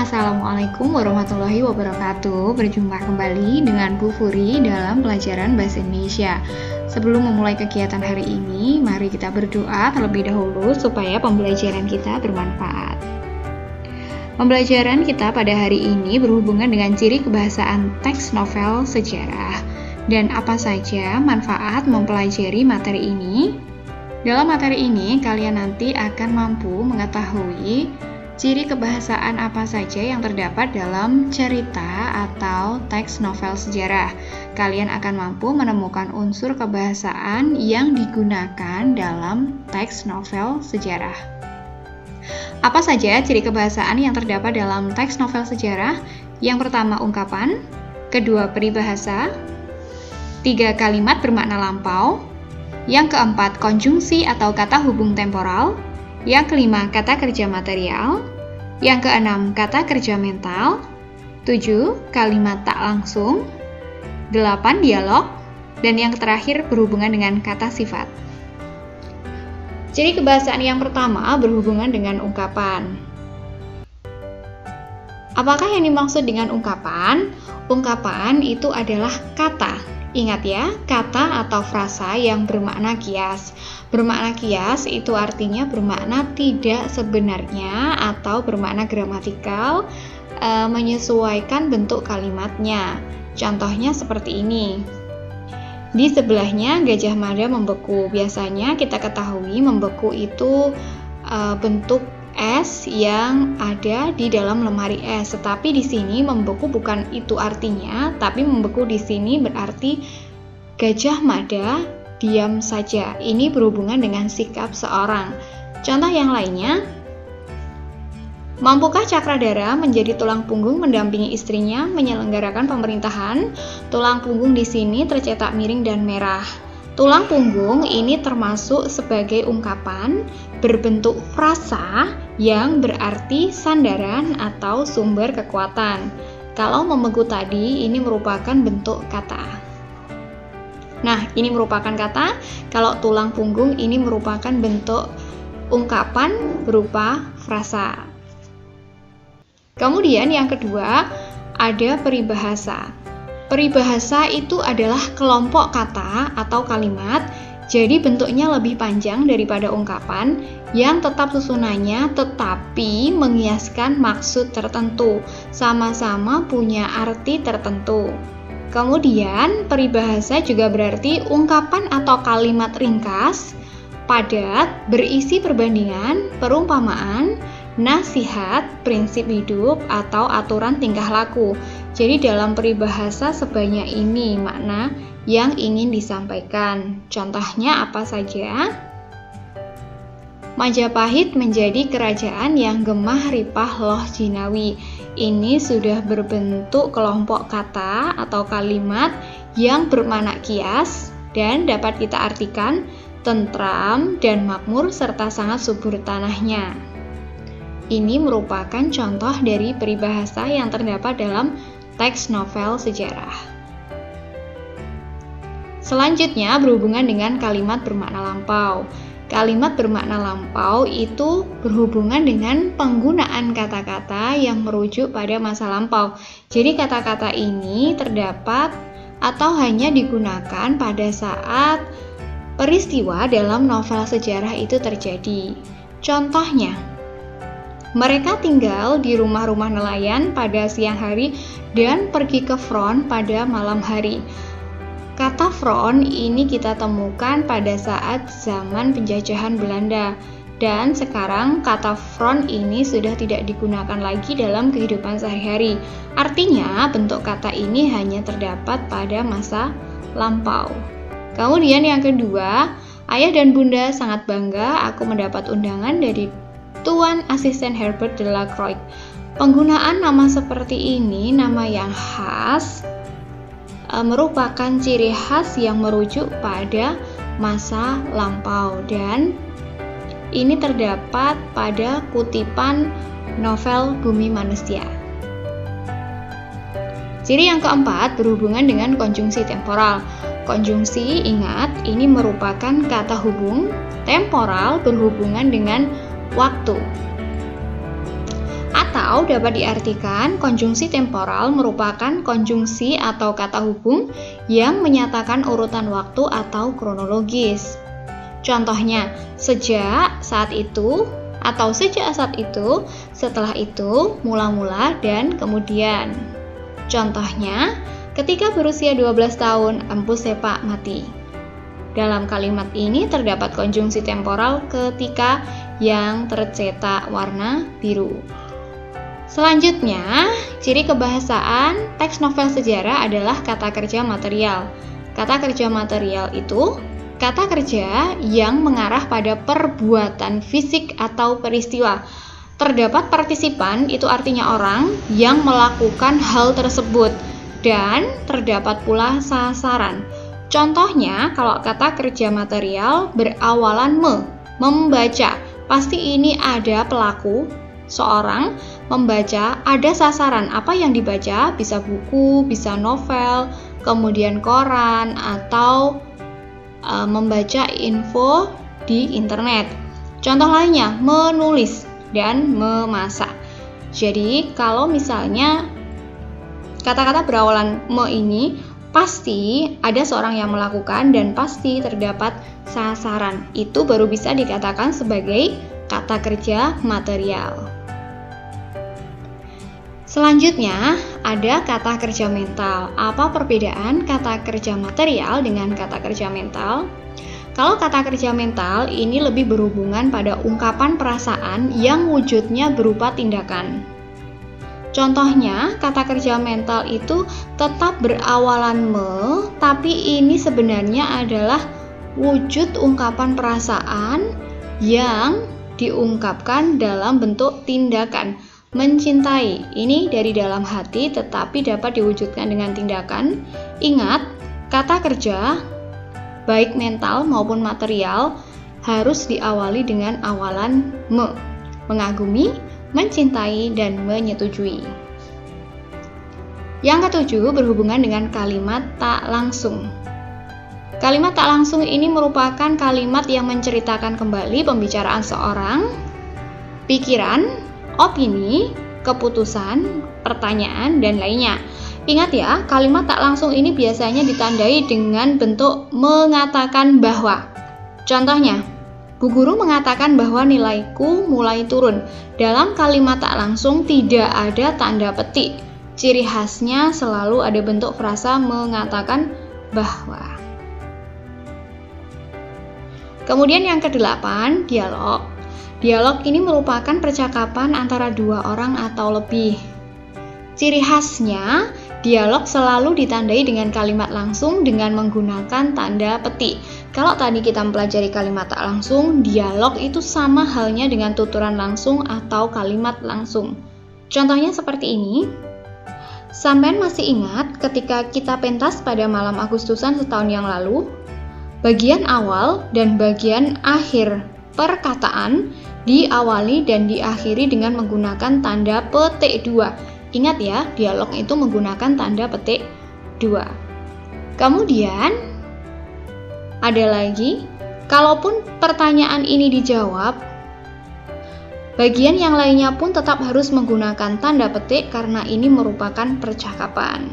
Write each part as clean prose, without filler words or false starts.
Assalamualaikum warahmatullahi wabarakatuh. Berjumpa kembali dengan Bu Furi dalam pelajaran Bahasa Indonesia. Sebelum memulai kegiatan hari ini, mari kita berdoa terlebih dahulu supaya pembelajaran kita bermanfaat. Pembelajaran kita pada hari ini berhubungan dengan ciri kebahasaan teks novel sejarah. Dan apa saja manfaat mempelajari materi ini? Dalam materi ini, kalian nanti akan mampu mengetahui ciri kebahasaan apa saja yang terdapat dalam cerita atau teks novel sejarah. Kalian akan mampu menemukan unsur kebahasaan yang digunakan dalam teks novel sejarah. Apa saja ciri kebahasaan yang terdapat dalam teks novel sejarah? Yang pertama ungkapan, kedua peribahasa, tiga kalimat bermakna lampau, yang keempat konjungsi atau kata hubung temporal, yang kelima, kata kerja material. Yang keenam, kata kerja mental. 7, kalimat tak langsung. 8, dialog. Dan yang terakhir, berhubungan dengan kata sifat. Ciri kebahasaan yang pertama berhubungan dengan ungkapan. Apakah yang dimaksud dengan ungkapan? Ungkapan itu adalah kata. Ingat ya, kata atau frasa yang bermakna kias. Bermakna kias itu artinya bermakna tidak sebenarnya atau bermakna gramatikal, menyesuaikan bentuk kalimatnya. Contohnya seperti ini. Di sebelahnya Gajah Mada membeku. Biasanya kita ketahui membeku itu bentuk es yang ada di dalam lemari es. Tetapi di sini membeku bukan itu artinya, tapi membeku di sini berarti Gajah Mada diam saja. Ini berhubungan dengan sikap seorang. Contoh yang lainnya, mampukah Cakradara menjadi tulang punggung mendampingi istrinya menyelenggarakan pemerintahan? Tulang punggung di sini tercetak miring dan merah. Tulang punggung ini termasuk sebagai ungkapan berbentuk frasa yang berarti sandaran atau sumber kekuatan. Kalau membeku tadi, ini merupakan bentuk kata. Nah, ini merupakan kata. Kalau tulang punggung ini merupakan bentuk ungkapan berupa frasa. Kemudian yang kedua, ada peribahasa. Peribahasa itu adalah kelompok kata atau kalimat, jadi bentuknya lebih panjang daripada ungkapan yang tetap susunannya tetapi mengiaskan maksud tertentu, sama-sama punya arti tertentu. Kemudian peribahasa juga berarti ungkapan atau kalimat ringkas, padat, berisi perbandingan, perumpamaan, nasihat, prinsip hidup, atau aturan tingkah laku. Jadi dalam peribahasa sebanyak ini makna yang ingin disampaikan. Contohnya apa saja? Majapahit menjadi kerajaan yang gemah ripah loh jinawi. Ini sudah berbentuk kelompok kata atau kalimat yang bermakna kias dan dapat kita artikan tentram dan makmur serta sangat subur tanahnya. Ini merupakan contoh dari peribahasa yang terdapat dalam teks novel sejarah. Selanjutnya berhubungan dengan kalimat bermakna lampau. Kalimat bermakna lampau itu berhubungan dengan penggunaan kata-kata yang merujuk pada masa lampau. Jadi kata-kata ini terdapat atau hanya digunakan pada saat peristiwa dalam novel sejarah itu terjadi. Contohnya, mereka tinggal di rumah-rumah nelayan pada siang hari dan pergi ke front pada malam hari. Kata front ini kita temukan pada saat zaman penjajahan Belanda. Dan sekarang kata front ini sudah tidak digunakan lagi dalam kehidupan sehari-hari. Artinya bentuk kata ini hanya terdapat pada masa lampau. Kemudian yang kedua, ayah dan bunda sangat bangga aku mendapat undangan dari Tuan Asisten Herbert Delacroix. Penggunaan nama seperti ini, nama yang khas, merupakan ciri khas yang merujuk pada masa lampau dan ini terdapat pada kutipan novel Bumi Manusia. Ciri yang keempat berhubungan dengan konjungsi temporal. Konjungsi, ingat, ini merupakan kata hubung. Temporal berhubungan dengan waktu. Atau Atau dapat diartikan konjungsi temporal merupakan konjungsi atau kata hubung yang menyatakan urutan waktu atau kronologis. Contohnya, sejak saat itu, atau sejak saat itu, setelah itu, mula-mula, dan kemudian. Contohnya, ketika berusia 12 tahun, Empu Sepak mati. Dalam kalimat ini terdapat konjungsi temporal ketika yang tercetak warna biru. Selanjutnya, ciri kebahasaan teks novel sejarah adalah kata kerja material. Kata kerja material itu kata kerja yang mengarah pada perbuatan fisik atau peristiwa. Terdapat partisipan, itu artinya orang yang melakukan hal tersebut, dan terdapat pula sasaran. Contohnya, kalau kata kerja material berawalan membaca, pasti ini ada pelaku, seorang membaca, ada sasaran. Apa yang dibaca? Bisa buku, bisa novel, kemudian koran, atau membaca info di internet. Contoh lainnya, menulis dan memasak. Jadi, kalau misalnya kata-kata berawalan me ini, pasti ada seorang yang melakukan dan pasti terdapat sasaran. Itu baru bisa dikatakan sebagai kata kerja material. Selanjutnya, ada kata kerja mental. Apa perbedaan kata kerja material dengan kata kerja mental? Kalau kata kerja mental ini lebih berhubungan pada ungkapan perasaan yang wujudnya berupa tindakan. Contohnya, kata kerja mental itu tetap berawalan me, tapi ini sebenarnya adalah wujud ungkapan perasaan yang diungkapkan dalam bentuk tindakan. Mencintai, ini dari dalam hati tetapi dapat diwujudkan dengan tindakan. Ingat, kata kerja, baik mental maupun material, harus diawali dengan awalan me. Mengagumi, mencintai, dan menyetujui. Yang ketujuh berhubungan dengan kalimat tak langsung. Kalimat tak langsung ini merupakan kalimat yang menceritakan kembali pembicaraan seorang, pikiran, opini, keputusan, pertanyaan, dan lainnya. Ingat ya, kalimat tak langsung ini biasanya ditandai dengan bentuk mengatakan bahwa. Contohnya, Bu guru mengatakan bahwa nilaiku mulai turun. Dalam kalimat tak langsung tidak ada tanda petik. Ciri khasnya selalu ada bentuk frasa mengatakan bahwa. Kemudian yang kedelapan, dialog. Dialog ini merupakan percakapan antara dua orang atau lebih. Ciri khasnya, dialog selalu ditandai dengan kalimat langsung dengan menggunakan tanda petik. Kalau tadi kita mempelajari kalimat tak langsung, dialog itu sama halnya dengan tuturan langsung atau kalimat langsung. Contohnya seperti ini. Sampean masih ingat ketika kita pentas pada malam Agustusan setahun yang lalu? Bagian awal dan bagian akhir perkataan diawali dan diakhiri dengan menggunakan tanda petik 2. Ingat ya, dialog itu menggunakan tanda petik 2. Kemudian ada lagi, kalaupun pertanyaan ini dijawab, bagian yang lainnya pun tetap harus menggunakan tanda petik karena ini merupakan percakapan.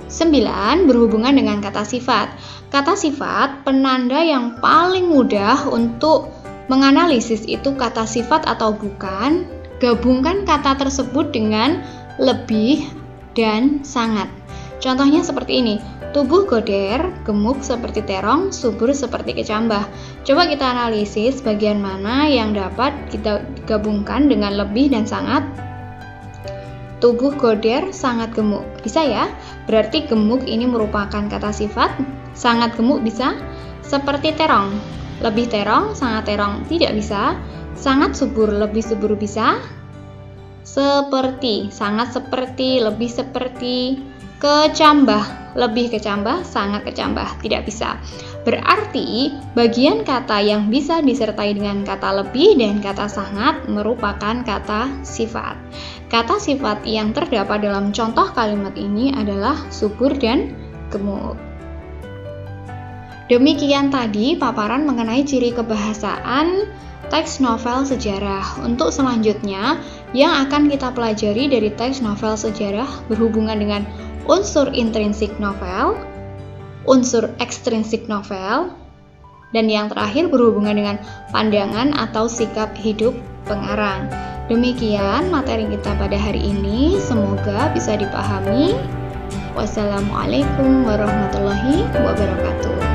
9. Berhubungan dengan kata sifat. Kata sifat, penanda yang paling mudah untuk menganalisis itu kata sifat atau bukan. Gabungkan kata tersebut dengan lebih dan sangat. Contohnya seperti ini, tubuh goder, gemuk seperti terong, subur seperti kecambah. Coba kita analisis bagian mana yang dapat kita gabungkan dengan lebih dan sangat. Tubuh goder, sangat gemuk. Bisa ya? Berarti gemuk ini merupakan kata sifat. Sangat gemuk bisa. Seperti terong. Lebih terong, sangat terong. Tidak bisa. Sangat subur, lebih subur bisa. Seperti, sangat seperti, lebih seperti. Kecambah, lebih kecambah, sangat kecambah. Tidak bisa. Berarti bagian kata yang bisa disertai dengan kata lebih dan kata sangat merupakan kata sifat. Kata sifat yang terdapat dalam contoh kalimat ini adalah subur dan gemuk. Demikian tadi paparan mengenai ciri kebahasaan teks novel sejarah. Untuk selanjutnya, yang akan kita pelajari dari teks novel sejarah berhubungan dengan unsur intrinsik novel, unsur ekstrinsik novel, dan yang terakhir berhubungan dengan pandangan atau sikap hidup pengarang. Demikian materi kita pada hari ini, semoga bisa dipahami. Wassalamualaikum warahmatullahi wabarakatuh.